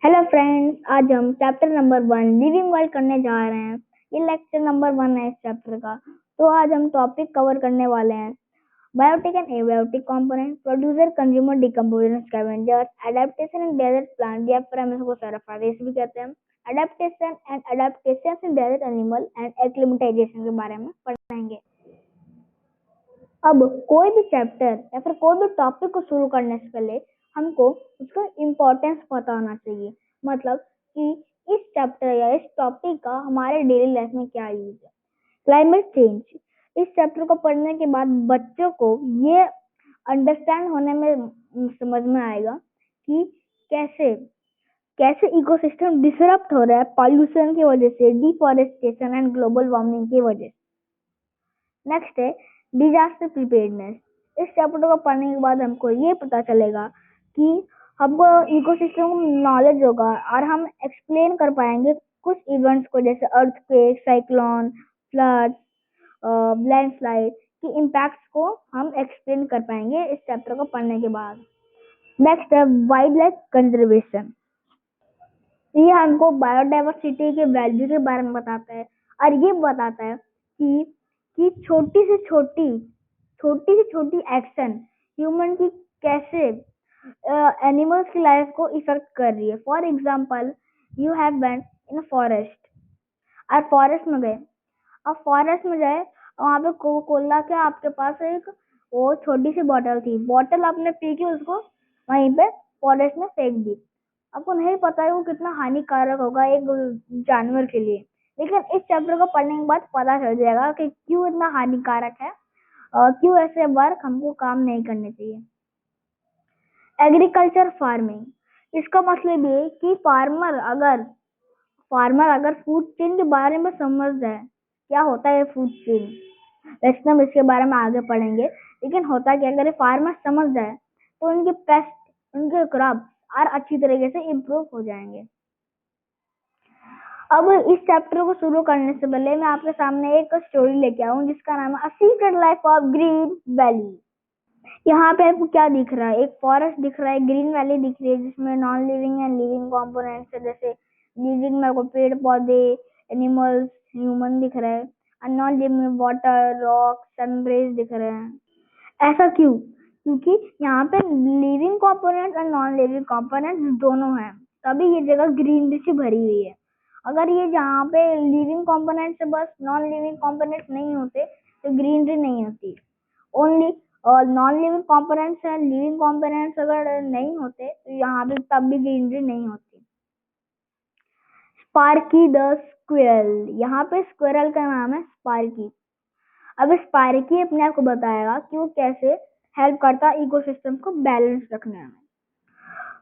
Hello friends, आज हम chapter number 1 living world करने जा रहे हैं। ये लेक्चर नंबर 1 है इस चैप्टर का। तो आज हम टॉपिक कवर करने वाले हैं biotic and abiotic component, producer, consumer, decomposer, scavengers, adaptation in desert plant या फिर हम इसको सेरोफाइट्स भी कहते हैं। Adaptation in desert animal and acclimatization के बारे में पढ़ेंगे। अब कोई भी चैप्टर या फिर कोई भी टॉपिक को शुरू करने से पहले हमको उसका इम्पोर्टेंस पता होना चाहिए, मतलब कि इस चैप्टर या इस टॉपिक का हमारे डेली लाइफ में क्या यूज है। क्लाइमेट चेंज, इस चैप्टर को पढ़ने के बाद बच्चों को ये अंडरस्टैंड होने में समझ में आएगा कि कैसे कैसे इकोसिस्टम डिसरप्ट हो रहा है पॉल्यूशन की वजह से, डिफॉरेस्टेशन एंड ग्लोबल वार्मिंग की वजह से। नेक्स्ट है डिजास्टर प्रिपेयर्डनेस। इस चैप्टर को पढ़ने के बाद हमको ये पता चलेगा कि हमको इकोसिस्टम नॉलेज होगा और हम एक्सप्लेन कर पाएंगे कुछ इवेंट्स को, जैसे अर्थक्वेक, साइक्लोन, फ्लड, लैंडस्लाइड की इम्पैक्ट्स को हम एक्सप्लेन कर पाएंगे इस चैप्टर को पढ़ने के बाद। नेक्स्ट है वाइल्ड लाइफ कंजर्वेशन। ये हमको बायोडाइवर्सिटी के वैल्यू के बारे में बताता है और ये बताता है कि छोटी से छोटी एक्शन ह्यूमन की कैसे एनिमल्स की लाइफ को इफेक्ट कर रही है। For example, you have went in forest और फॉरेस्ट में गए, अब फॉरेस्ट में गए वहाँ पे कोका कोला के आपके पास एक वो छोटी सी बॉटल आपने पी के उसको वहीं पे फॉरेस्ट में फेंक दी। आपको नहीं पता है वो कितना हानिकारक होगा एक जानवर के लिए, लेकिन इस चैप्टर को पढ़ने के बाद पता चल जाएगा कि क्यों इतना हानिकारक है और क्यों ऐसे वर्क हमको काम नहीं करने चाहिए। एग्रीकल्चर फार्मिंग, इसका मतलब ये कि फार्मर अगर फूड चेन के बारे में समझ जाए, क्या होता है फूड चेन, वैसे हम इसके बारे में आगे पढ़ेंगे, लेकिन होता क्या, अगर फार्मर समझ जाए तो उनके पेस्ट, उनके क्रॉप और अच्छी तरीके से इम्प्रूव हो जाएंगे। अब इस चैप्टर को शुरू करने से पहले मैं आपके सामने एक स्टोरी लेके आऊँ जिसका नाम है a secret life of green valley. यहाँ पे आपको क्या दिख रहा है, एक फॉरेस्ट दिख रहा है, ग्रीन वैली दिख रही है जिसमें non living and living components है, जैसे लिविंग में आपको पेड़ पौधे, एनिमल्स, ह्यूमन दिख रहे हैं, और नॉन लिविंग में वाटर, रॉक, सन रेज दिख रहे हैं। ऐसा क्यों? क्योंकि यहाँ पे लिविंग कंपोनेंट्स और नॉन लिविंग कंपोनेंट्स दोनों हैं, तभी ये जगह ग्रीनरी से भरी हुई है। अगर ये जहाँ पे लिविंग कंपोनेंट्स से बस नॉन लिविंग कंपोनेंट्स नहीं होते तो ग्रीनरी नहीं होती। ओनली और नॉन लिविंग कंपोनेंट्स है, लिविंग कंपोनेंट्स अगर नहीं होते तो यहाँ पे तब भी ग्रीनरी नहीं होती। स्पार्की द स्क्विरल, यहाँ पे स्क्विरल का नाम है स्पार्की। अब स्पार्की अपने आप को बताएगा कि वो कैसे हेल्प करता है इकोसिस्टम को बैलेंस रखने में।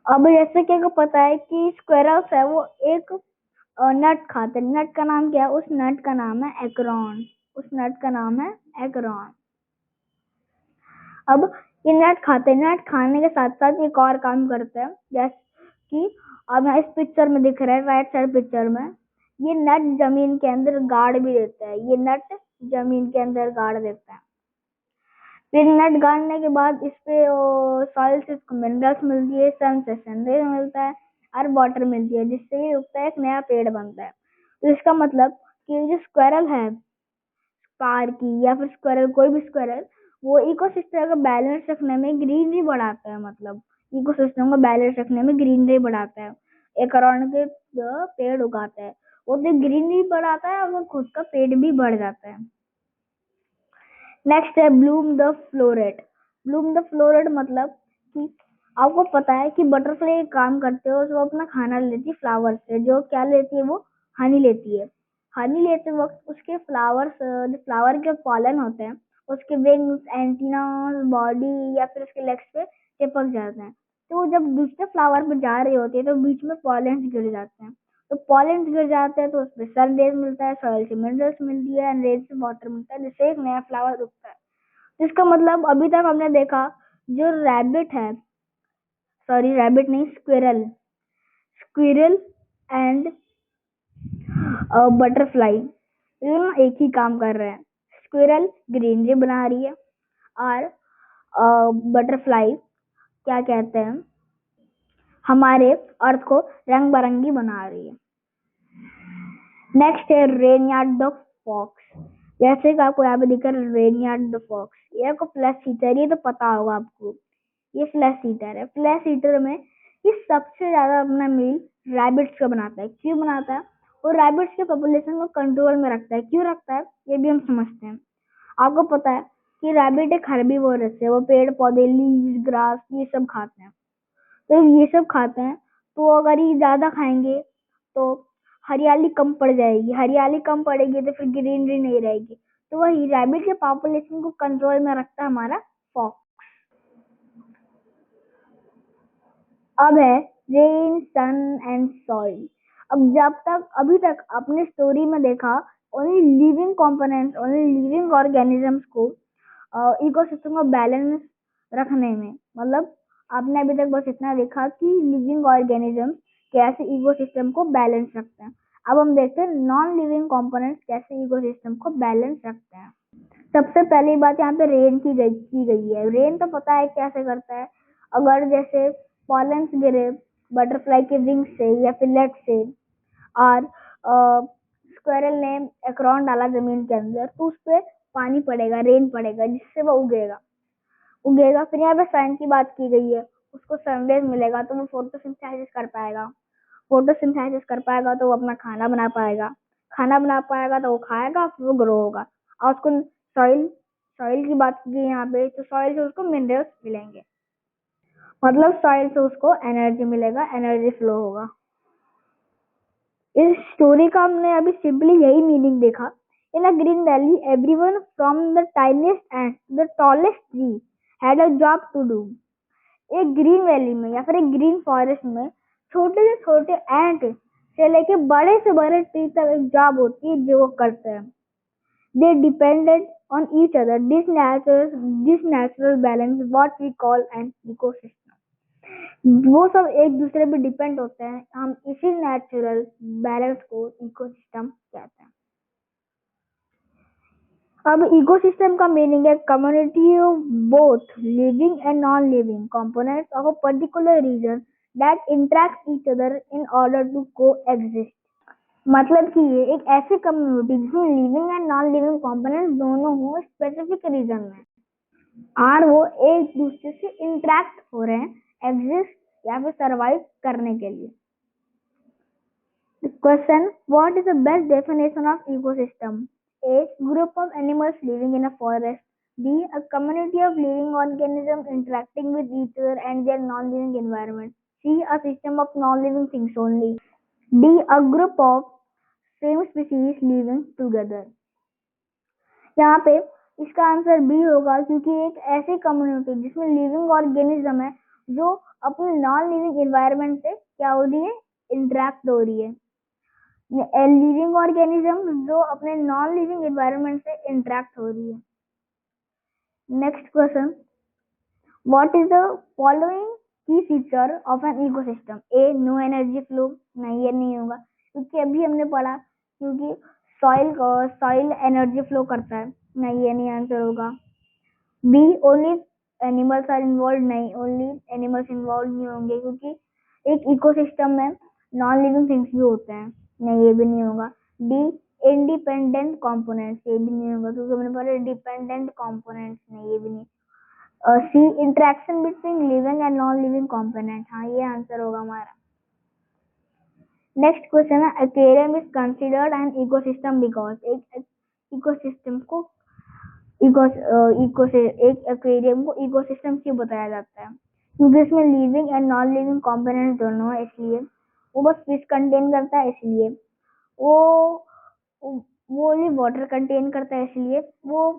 अब जैसे कि आपको पता है कि स्क्विरल्स है वो एक नट खाते, नट का नाम क्या है, उस नट का नाम है एकरॉन, उस नट का नाम है एकरॉन। अब ये नट खाते हैं, नट खाने के साथ साथ एक और काम करते हैं, जैसे कि अब इस पिक्चर में दिख रहा है, राइट साइड पिक्चर में, ये नट जमीन के अंदर गाड़ भी देता है, ये नट जमीन के अंदर गाड़ देता है। फिर नट गाड़ने के बाद इस पे सॉइल से मिनरल्स मिलती है, सन से सनरेज मिलता है और वाटर मिलती है, जिससे ये उगता है, एक नया पेड़ बनता है। तो इसका मतलब कि जो स्क्वायरल है, स्पार्की या फिर स्क्वायरल, कोई भी स्क्वायरल, वो इकोसिस्टम का बैलेंस रखने में ग्रीनरी बढ़ाता है, मतलब इकोसिस्टम का बैलेंस रखने में ग्रीनरी बढ़ाता है, एक अराउंड के पेड़ उगाता है, वो तो ग्रीनरी बढ़ाता है और वो खुद का पेड़ भी बढ़ जाता है। नेक्स्ट है bloom the floret. Bloom the floret मतलब कि आपको पता है कि बटरफ्लाई काम करते हो तो अपना खाना लेती है फ्लावर से, जो क्या लेती है, वो हनी लेती है। हनी लेते वक्त उसके फ्लावर्स, जो फ्लावर के पॉलन होते हैं, उसके विंग्स, एंटीनास, बॉडी या फिर उसके लेग्स पे चिपक जाते हैं। तो जब दूसरे फ्लावर पे जा रही होती है तो बीच में पॉलन गिर जाते हैं, तो पॉलन गिर जाते हैं तो उसमें सन रेज मिलता है, सॉइल से मिनरल्स मिलती है, एंड रेज से वाटर मिलता है, जिससे एक नया फ्लावर उगता है। इसका मतलब अभी तक हमने देखा जो रैबिट है, सॉरी रैबिट नहीं, स्क्विरल, स्क्विरल एंड बटरफ्लाई दोनों एक ही काम कर रहे हैं। स्क्विरल ग्रीनरी बना रही है और बटरफ्लाई क्या कहते हैं, हमारे अर्थ को रंग बिरंगी बना रही है। नेक्स्ट है रेनयार्ड द फॉक्स। जैसे कि आपको यहाँ पे दिख रहा है रेनयार्ड द फॉक्स, ये आपको फ्लैश ईटर, ये तो पता होगा आपको, ये फ्लैश ईटर है। फ्लैश ईटर में ये सबसे ज्यादा अपना मील रैबिट्स का बनाता है। क्यों बनाता है? और रैबिट्स के पॉपुलेशन को कंट्रोल में रखता है। क्यों रखता है ये भी हम समझते हैं। आपको पता है कि रैबिट एक हर्बीवोरस है, वो पेड़ पौधे, लीव्स, ग्रास ये सब खाते हैं। तो ये सब खाते हैं, तो अगर ये ज्यादा खाएंगे तो हरियाली कम पड़ जाएगी, हरियाली कम पड़ेगी तो फिर ग्रीनरी नहीं रहेगी। तो वही रैबिट के पॉपुलेशन को कंट्रोल में रखता है हमारा फॉक्स। अब है रेन, सन एंड सॉइल। अब जब तक अभी तक अपने स्टोरी में देखा only living components, only living organisms को इकोसिस्टम को बैलेंस रखने में, मतलब आपने अभी तक बस इतना देखा कि लिविंग ऑर्गेनिजम्स कैसे इकोसिस्टम को बैलेंस रखते हैं। अब हम देखते हैं नॉन लिविंग कंपोनेंट्स कैसे इकोसिस्टम को बैलेंस रखते हैं। सबसे पहली बात यहाँ पे रेन की गई है। रेन तो पता है कैसे करता है। अगर जैसे पॉलेंस गिरे बटरफ्लाई के विंग से या फिलेट से, और स्क्वायरल ने एकरॉन डाला जमीन के अंदर, तो उस पर पानी पड़ेगा, रेन पड़ेगा, जिससे वो उगेगा। फिर यहाँ पे सन की बात की गई है, उसको सनरेज मिलेगा तो वो फोटोसिंथेसिस कर पाएगा। फोटोसिंथेसिस कर पाएगा तो वो अपना खाना बना पाएगा। खाना बना पाएगा तो वो खाएगा, फिर वो ग्रो होगा। और उसको सॉइल सॉइल की बात की यहाँ पे, तो सॉइल से उसको मिनरल्स मिलेंगे, मतलब सॉइल से उसको एनर्जी मिलेगा, एनर्जी फ्लो होगा। इस स्टोरी का हमने अभी सिंपली यही मीनिंग देखा। In a green valley everyone from the tiniest and the tallest tree had a job to do. एक ग्रीन वैली में या फिर एक ग्रीन फॉरेस्ट में छोटे से छोटे एंट से लेके बड़े से बड़े ट्री तक एक जॉब होती है जो वो करते हैं। They depended on each other. This natural balance what we call an ecosystem. वो सब एक दूसरे पे डिपेंड होते हैं, हम इसी नेचुरल बैलेंस को इकोसिस्टम कहते हैं। अब इकोसिस्टम का मीनिंग है community of both living and non living components of a particular region that interact each other in order to coexist. मतलब कि ये एक ऐसी कम्युनिटी जिसमें living and non living components दोनों हो स्पेसिफिक रीजन में, और वो एक दूसरे से इंटरेक्ट हो रहे हैं एग्जिस्ट या फिर सरवाइव करने के लिए। Question, what is the best definition of ecosystem? A, group of animals living in a forest. B, a community of living organisms interacting with each other and their non-living environment. C, a system of non-living things only. D, a group of same species living together. यहाँ पे इसका answer B होगा, क्योंकि एक ऐसी community जिसमें living organism है जो अपने नॉन लिविंग एनवायरनमेंट से क्या हो रही है, इंटरेक्ट हो रही है। लिविंग ऑर्गेनिज्म जो अपने नॉन लिविंग एनवायरनमेंट से इंटरेक्ट हो रही है। Next question, what is the following key feature of an ecosystem? A, no energy flow. नहीं, ये नहीं होगा, क्योंकि अभी हमने पढ़ा क्योंकि सॉइल एनर्जी फ्लो करता है। नहीं, ये नहीं आंसर होगा। B, only animals are involve. नहीं, ओनली एनिमल्स इन्वॉल्व नहीं होंगे, क्योंकि एक इकोसिस्टम में नॉन लिविंग थिंग्स भी होते हैं। नहीं, ये भी नहीं होगा। D, independent components. ये भी नहीं होगा, क्योंकि हमने पढ़ा डिपेंडेंट कंपोनेंट्स। नहीं, ये भी नहीं। C, interaction between living and non living component. हाँ, ये आंसर होगा हमारा। नेक्स्ट क्वेश्चन है, aquarium is considered an ecosystem because. एक इकोसिस्टम को एक एक्वेरियम को इकोसिस्टम क्यों बताया जाता है? क्योंकि इसमें living and non living components दोनों है, इसलिए। वो बस फिश कंटेन करता है, इसलिए। वो ओनली वाटर कंटेन करता है, इसलिए। वो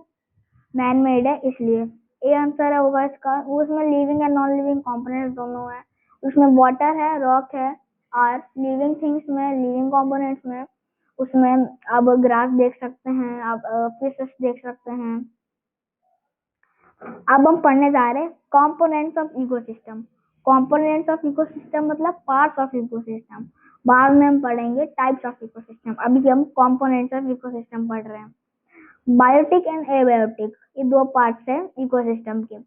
मैन मेड है, इसलिए। ए आंसर होगा इसका। वो उसमें living and non living components दोनों है, उसमें वाटर है, रॉक है, और लिविंग थिंग्स में, लिविंग कंपोनेंट्स में उसमें आप ग्रास देख सकते हैं, आप फिशेस देख सकते हैं। अब हम पढ़ने जा रहे हैं components of ecosystem. Components of ecosystem मतलब पार्ट्स ऑफ इकोसिस्टम। बाद में हम पढ़ेंगे टाइप्स ऑफ इकोसिस्टम, अभी हम कंपोनेंट्स ऑफ इकोसिस्टम पढ़ रहे हैं। बायोटिक एंड एबायोटिक, ये दो पार्ट्स हैं इकोसिस्टम के।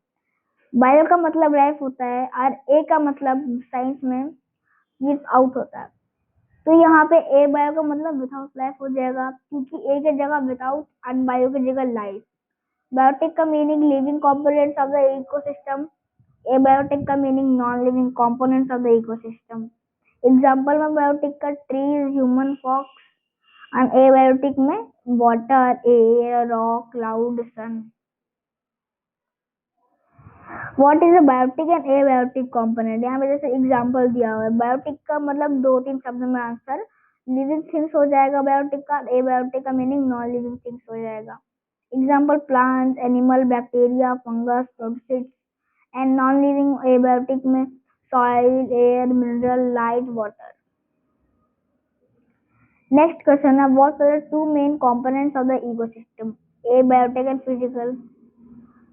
बायो का मतलब लाइफ होता है और ए का मतलब साइंस में विद आउट होता है। तो यहाँ पे ए बायो का मतलब विदाउट लाइफ हो जाएगा, क्योंकि ए की जगह विदाउट और बायो की जगह लाइफ। बायोटिक का meaning living components of the ecosystem. Abiotic का meaning non living components of the ecosystem. Example में बायोटिक का ट्रीज, ह्यूमन, फॉक्स, और एबायोटिक में water, air, rock, cloud, sun. What is a biotic and abiotic component? यहाँ पे जैसे example दिया हुआ है, बायोटिक का मतलब 2-3 शब्द में आंसर लिविंग थिंग्स हो जाएगा बायोटिक का, एबायोटिक का मीनिंग नॉन लिविंग थिंग्स हो जाएगा। Example plants, animal, bacteria, fungus, protist, and non living abiotic में soil, air, mineral, light, water. Next question है, what are the two main components of the ecosystem? Abiotic and physical.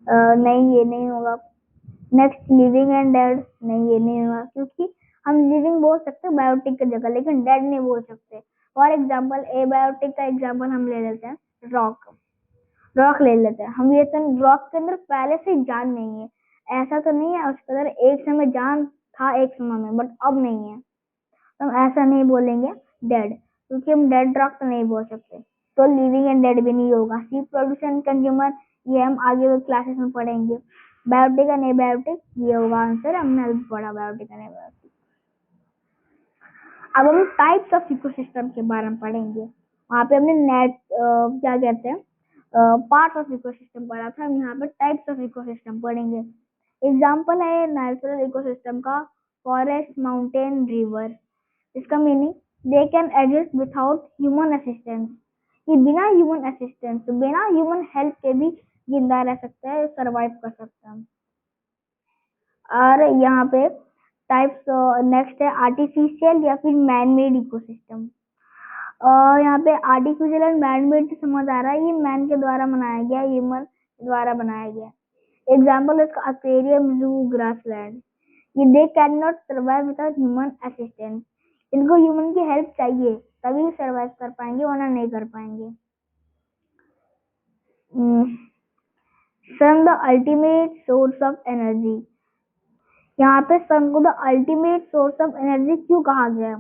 नहीं, ये नहीं होगा। Next living and dead. नहीं, ये नहीं होगा, क्योंकि हम लिविंग बोल सकते हैं बायोटिक की जगह, लेकिन डेड नहीं बोल सकते। फॉर एग्जाम्पल एबायोटिक का एग्जाम्पल हम ले लेते हैं रॉक। रॉक ले लेते हैं हम, ये तो रॉक के अंदर पहले से जान नहीं है, ऐसा तो नहीं है उसके अंदर एक समय जान था एक समय में, बट अब नहीं है, तो हम ऐसा नहीं बोलेंगे डेड, क्योंकि हम डेड रॉक तो नहीं बोल सकते। तो लिविंग एंड डेड भी नहीं होगा। सी प्रोड्यूसर कंज्यूमर, ये हम आगे के क्लासेस में पढ़ेंगे। बायोटिक एंड एबायोटिक, ये होगा आंसर, हमने अभी पढ़ा बायोटिक एंड एबायोटिक। अब हम टाइप्स ऑफ इकोसिस्टम के बारे में पढ़ेंगे। वहाँ पे हमने नेट क्या कहते हैं पार्ट ऑफ इकोसिस्टम पढ़ा था, हम यहाँ पे टाइप्स ऑफ इकोसिस्टम पढ़ेंगे। एग्जाम्पल है नेचुरल इकोसिस्टम का, फॉरेस्ट, माउंटेन, रिवर। इसका meaning they can exist without human assistance, कि बिना ह्यूमन असिस्टेंस, बिना ह्यूमन हेल्प के भी जिंदा रह सकता है, सर्वाइव कर सकता है। और यहाँ पे टाइप्स नेक्स्ट है आर्टिफिशियल या फिर मैन मेड इकोसिस्टम। यहाँ पे आर्टिफिशियल एंड मैन मेड समझ आ रहा है, ये मैन के द्वारा बनाया गया, ह्यूमन द्वारा बनाया गया। एग्जाम्पल इसका एक्वेरियम, जू, ग्रासलैंड। ये they can not survive without human assistance, इनको ह्यूमन की हेल्प चाहिए तभी सर्वाइव कर पाएंगे, वरना नहीं कर पाएंगे। Sun the ultimate source of energy. यहाँ पे सन को the ultimate source of energy क्यों कहा गया?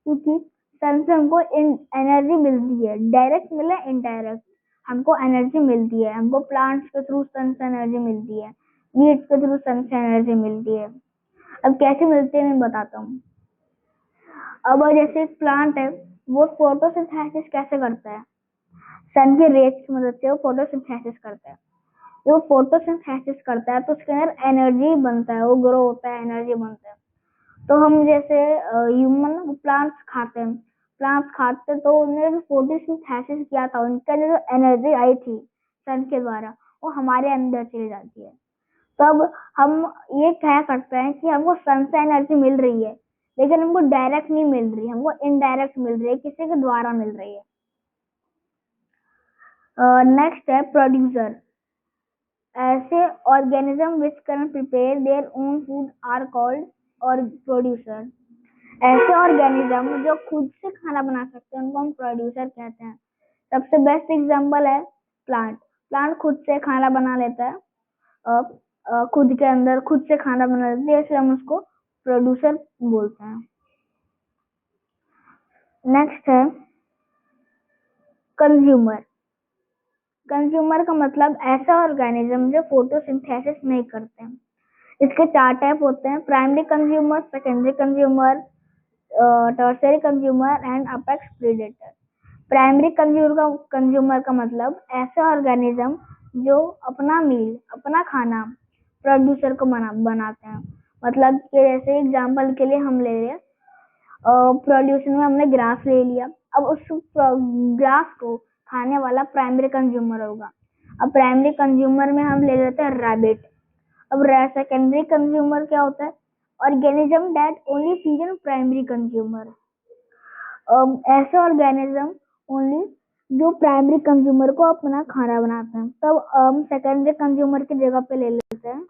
क्योंकि सन से हमको एनर्जी मिलती है, डायरेक्ट मिले इनडायरेक्ट, हमको एनर्जी मिलती है। हमको प्लांट्स के थ्रू सन से एनर्जी मिलती है, वीड्स के थ्रू सन से एनर्जी मिलती है। अब कैसे मिलती है मैं बताता हूँ। अब जैसे एक प्लांट है, वो फोटोसिंथेसिस कैसे करता है? सन के रेज की मदद से वो फोटोसिंथेसिस करता है। जो फोटोसिंथेसिस करता है तो उसके अंदर एनर्जी बनता है, वो ग्रो होता है, एनर्जी बनता है। तो हम जैसे ह्यूमन प्लांट्स खाते हैं, तो उन्होंने जो फोटोसिंथेसिस किया था, उनके अंदर जो एनर्जी आई थी सन के द्वारा, वो हमारे अंदर चली जाती है। तब हम ये कह सकते हैं कि हमको सन से एनर्जी मिल रही है, लेकिन हमको डायरेक्ट नहीं मिल रही, हमको इनडायरेक्ट मिल रही है, किसी के द्वारा मिल रही है। नेक्स्ट है प्रोड्यूसर। ऐसे organism which can prepare their own food are called और प्रोड्यूसर। ऐसे ऑर्गेनिज्म जो खुद से खाना बना सकते हैं उनको हम प्रोड्यूसर कहते हैं। सबसे बेस्ट एग्जांपल है प्लांट। प्लांट खुद से खाना बना लेता है, खुद के अंदर खुद से खाना बना लेते हैं, इसलिए हम उसको प्रोड्यूसर बोलते हैं। नेक्स्ट है कंज्यूमर। कंज्यूमर का मतलब ऐसा ऑर्गेनिज्म जो फोटोसिंथेसिस नहीं करते हैं। इसके 4 टाइप होते हैं, primary consumer, secondary consumer, tertiary consumer and apex predator. Primary consumer का मतलब ऐसे ऑर्गेनिज्म जो अपना मील, अपना खाना प्रोड्यूसर को बनाते हैं। मतलब कि जैसे एग्जांपल के लिए हम ले रहे हैं, प्रोड्यूसर में हमने ग्रास ले लिया, अब उस ग्रास को खाने वाला प्राइमरी कंज्यूमर होगा। अब प्राइमरी कंज्यूमर में हम ले लेते हैं रैबिट। अब सेकेंडरी कंज्यूमर क्या होता है? Organism that only feed on primary consumer. ऐसे ऑर्गेनिज्म ओनली जो प्राइमरी कंज्यूमर को अपना खाना बनाते हैं। तब हम सेकेंडरी कंज्यूमर की जगह पे ले लेते हैं।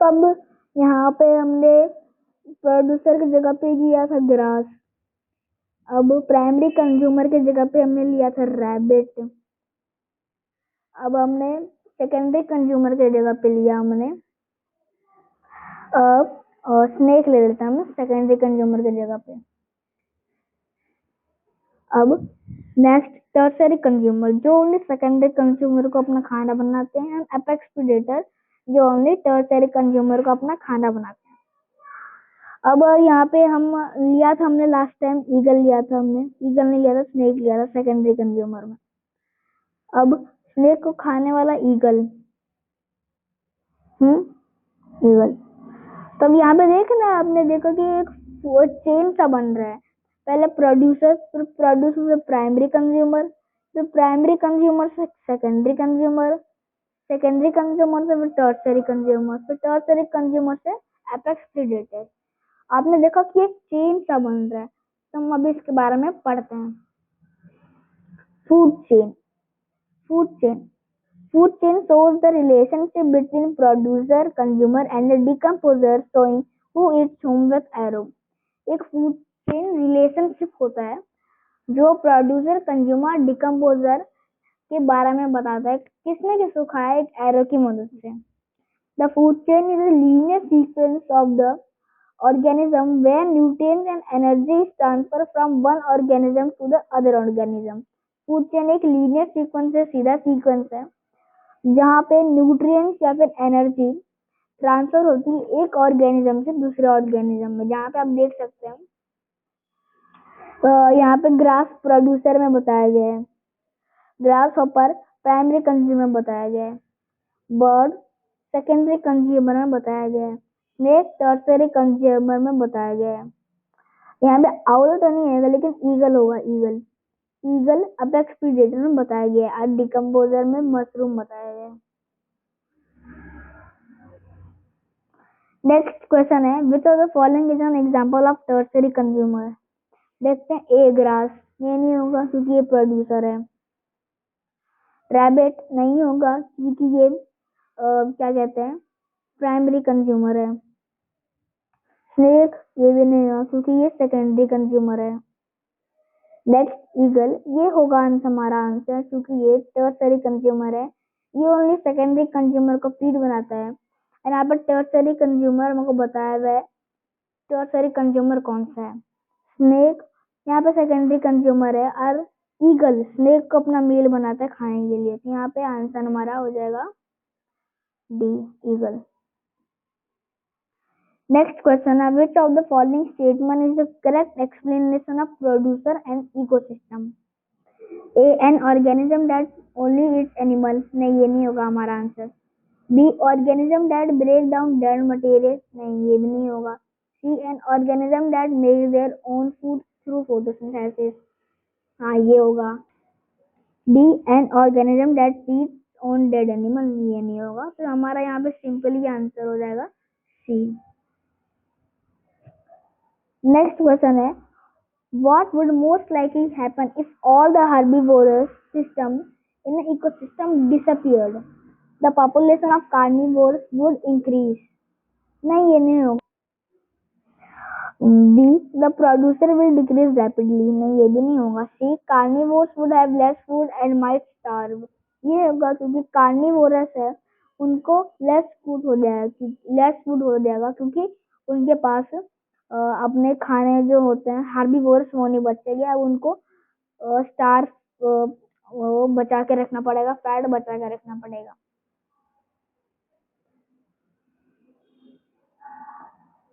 तब यहाँ पे हमने प्रोड्यूसर की जगह पे लिया था ग्रास। अब प्राइमरी कंज्यूमर की जगह पे हमने लिया था रैबिट। अब हमने सेकेंडरी कंज्यूमर की जगह पे लिया हमने अब स्नेक ले लेते हैं हम सेकेंडरी कंज्यूमर की जगह पे। अब नेक्स्ट टर्सरी कंज्यूमर, जो ओनली सेकेंडरी कंज्यूमर को अपना खाना बनाते हैं, एंड अपेक्स प्रेडेटर जो ओनली टर्सरी कंज्यूमर को अपना खाना बनाते हैं। अब यहाँ पे हम लिया था हमने लास्ट टाइम ईगल लिया था, हमने ईगल नहीं लिया था, स्नेक लिया था सेकेंडरी कंज्यूमर में। अब स्नेक को खाने वाला ईगल, ईगल। तब यहाँ पे देखना आपने देखा कि एक चेन सा बन रहा है, पहले प्रोड्यूसर, फिर प्रोड्यूसर से प्राइमरी कंज्यूमर, फिर प्राइमरी कंज्यूमर से सेकेंडरी कंज्यूमर, सेकेंडरी कंज्यूमर से फिर टर्सरी कंज्यूमर, फिर टर्सरी कंज्यूमर से एपेक्स प्रेडेटर। आपने देखा कि एक चेन सा बन रहा है। तो हम अभी इसके बारे में पढ़ते हैं। Food chain, food chain, food chain shows the relationship between producer, consumer and the decomposer, showing who eats whom with arrow। एक फूड चेन रिलेशनशिप होता है जो प्रोड्यूसर, कंज्यूमर, डिकम्पोजर के बारे में बताता है किसने किसको खाया, एक एरो की मदद से। The food chain is a linear sequence of the organism where nutrients and energy is transferred from one organism to the other organism। Food chain एक लीनियर सीक्वेंस है, सीधा सीक्वेंस है, जहाँ पे न्यूट्रिएंट्स या फिर एनर्जी ट्रांसफर होती है एक ऑर्गेनिज्म से दूसरे ऑर्गेनिज्म में। जहाँ पे आप देख सकते हैं यहाँ पे ग्रास प्रोड्यूसर में बताया गया है, ग्रास हॉपर प्राइमरी कंज्यूमर बताया गया है, बर्ड सेकेंडरी कंज्यूमर में बताया गया है, स्नेक टर्सरी कंज्यूमर में बताया गया है। यहाँ पे आउल तो नहीं है लेकिन ईगल होगा, ईगल, ईगल अपेक्स प्रेडेटर में बताया गया है, और डिकम्पोजर में मशरूम बताया गया है। नेक्स्ट क्वेश्चन है, which of the following is an example of tertiary consumer. देखते हैं, ए ग्रास, ये नहीं होगा क्योंकि ये प्रोड्यूसर है। रैबिट नहीं होगा क्योंकि ये क्या कहते हैं, प्राइमरी कंज्यूमर है। स्नेक ये भी नहीं होगा क्योंकि ये सेकेंडरी कंज्यूमर है। नेक्स्ट ईगल, ये होगा हमारा आंसर क्योंकि ये टर्सरी कंज्यूमर है, ये ओनली सेकेंडरी कंज्यूमर को फीड बनाता है। एंड यहाँ पर टर्सरी कंज्यूमर हमको बताया हुआ है, टर्सरी कंज्यूमर कौन सा है, स्नेक यहाँ पे सेकेंडरी कंज्यूमर है, और ईगल स्नेक को अपना मील बनाता है खाने के लिए। तो यहाँ पे आंसर हमारा हो जाएगा डी, ईगल। नेक्स्ट क्वेश्चन है, which of the following statement is the correct explanation of producer and ecosystem. A, an organism that only eats animal, नहीं ये नहीं होगा हमारा आंसर। B, organism that break down dead material, नहीं ये भी नहीं होगा। C, an organism that make their own food through photosynthesis, हाँ ये होगा। D, an organism that feeds on dead animal, ये नहीं होगा। तो हमारा यहाँ पे सिंपली आंसर हो जाएगा सी। नेक्स्ट क्वेश्चन है, what would most likely happen if all the herbivorous system in an ecosystem disappeared? The population of carnivores would increase, नहीं ये नहीं होगा। B, the producer will decrease rapidly, नहीं ये भी नहीं होगा। C, carnivores would have less food and might starve, ये होगा क्योंकि कार्निवोरस है उनको लेस फूड हो जाएगा क्योंकि उनके पास अपने खाने जो होते हैं हार्बीवोरस वो नहीं बचेंगे, अब उनको स्टार्च वो बचा के रखना पड़ेगा, फैट बचा के रखना पड़ेगा।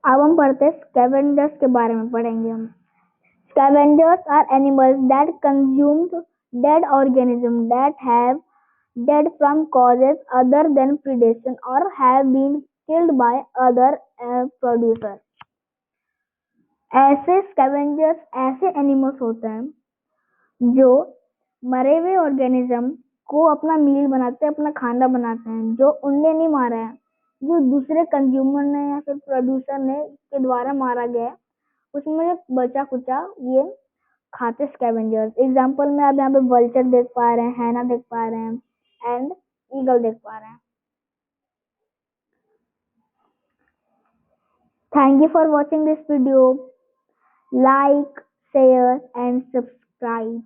अब हम पढ़ते हैं स्कैवेंजर्स के बारे में पढ़ेंगे हम। Scavengers are animals that consume dead organism that have dead from causes other than predation or have been killed by other producer। ऐसे स्कैवेंजर्स ऐसे एनिमल्स होते हैं जो मरे हुए ऑर्गेनिज्म को अपना मील बनाते हैं, अपना खाना बनाते हैं, जो उनने नहीं मारा है, जो दूसरे कंज्यूमर ने या फिर प्रोड्यूसर ने के द्वारा मारा गया है, उसमें बचा कुचा ये खाते स्कैवेंजर्स। एग्जाम्पल में आप यहाँ पे वल्चर देख पा रहे हैं, हैना देख पा रहे हैं, एंड ईगल देख पा रहे हैं। Thank you for watching this video. Like, share and subscribe.